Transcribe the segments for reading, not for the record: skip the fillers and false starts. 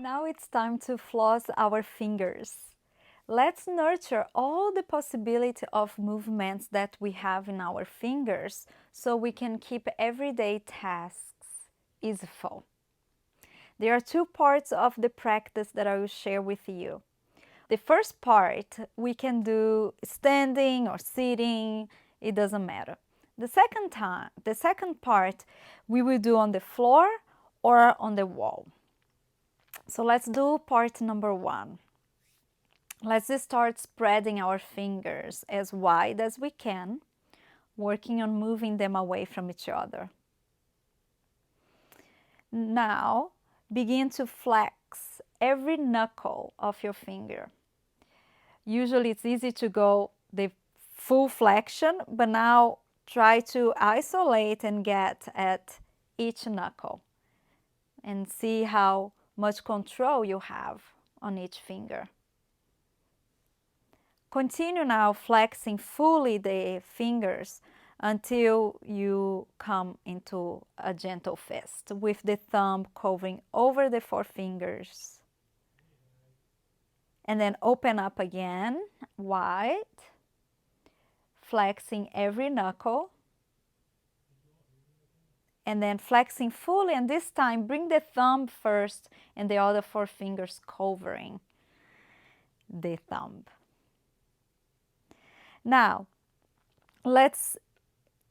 Now it's time to floss our fingers. Let's nurture all the possibility of movements that we have in our fingers so we can keep everyday tasks easeful. There are two parts of the practice that I will share with you. The first part we can do standing or sitting, it doesn't matter. The second part we will do on the floor or on the wall. So let's do part number 1. Let's just start spreading our fingers as wide as we can, working on moving them away from each other. Now, begin to flex every knuckle of your finger. Usually it's easy to go the full flexion, but now try to isolate and get at each knuckle and see how much control you have on each finger. Continue now flexing fully the fingers until you come into a gentle fist with the thumb covering over the 4 fingers. And then open up again, wide, flexing every knuckle. And then flexing fully, and this time bring the thumb first and the other 4 fingers covering the thumb. Now, let's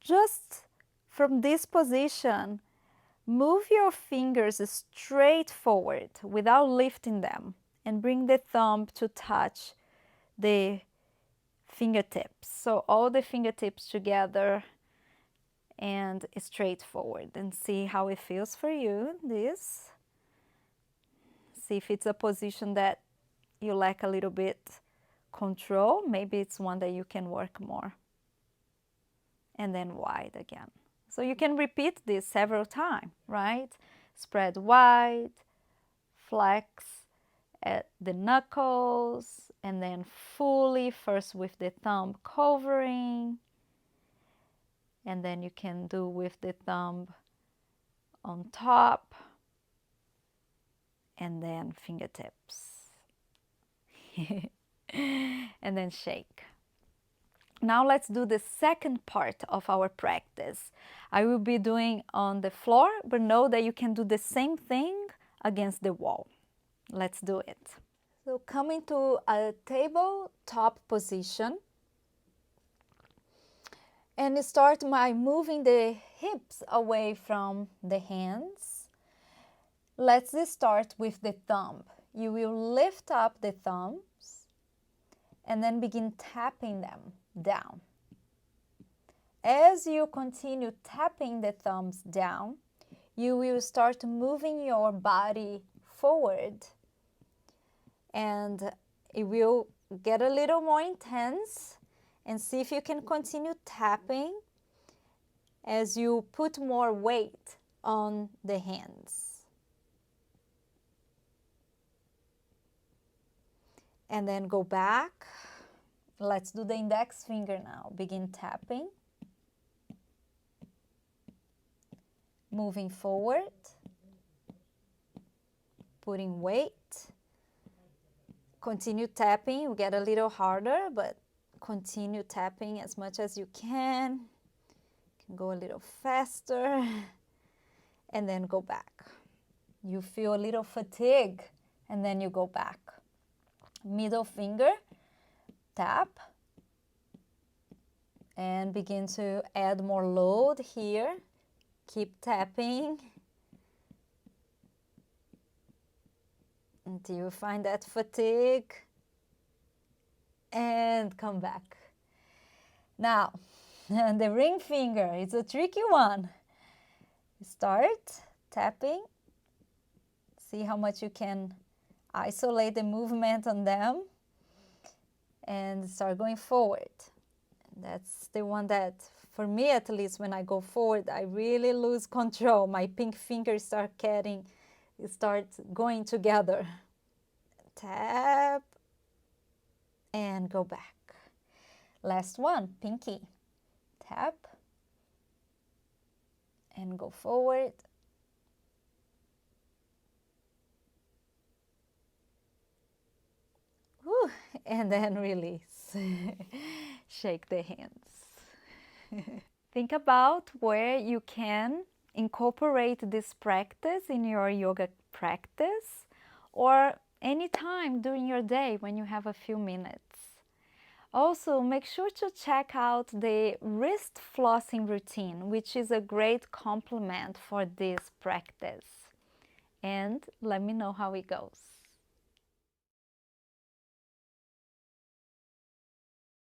just from this position, move your fingers straight forward without lifting them and bring the thumb to touch the fingertips. So all the fingertips together and straight forward, and see how it feels for you, this. See if it's a position that you lack a little bit control. Maybe it's one that you can work more. And then wide again. So you can repeat this several times, right? Spread wide, flex at the knuckles, and then fully, first with the thumb covering, and then you can do with the thumb on top, and then fingertips. And then shake. Now let's do the second part of our practice. I will be doing on the floor, but know that you can do the same thing against the wall. Let's do it. So coming to a tabletop position, and start by moving the hips away from the hands. Let's start with the thumb. You will lift up the thumbs and then begin tapping them down. As you continue tapping the thumbs down, you will start moving your body forward, and it will get a little more intense. And see if you can continue tapping as you put more weight on the hands. And then go back. Let's do the index finger now. Begin tapping. Moving forward. Putting weight. Continue tapping. You get a little harder, but continue tapping as much as you can. You can go a little faster. And then go back. You feel a little fatigue, and then you go back. Middle finger, tap. And begin to add more load here. Keep tapping until you find that fatigue. And come back. Now, the ring finger, it's a tricky one. Start tapping. See how much you can isolate the movement on them. And start going forward. That's the one that, for me at least, when I go forward, I really lose control. My pink fingers start going together. Tap. And go back. Last one, pinky. Tap. And go forward. and then release. Shake the hands. Think about where you can incorporate this practice in your yoga practice or any time during your day when you have a few minutes. Also, make sure to check out the wrist flossing routine, which is a great complement for this practice. And let me know how it goes.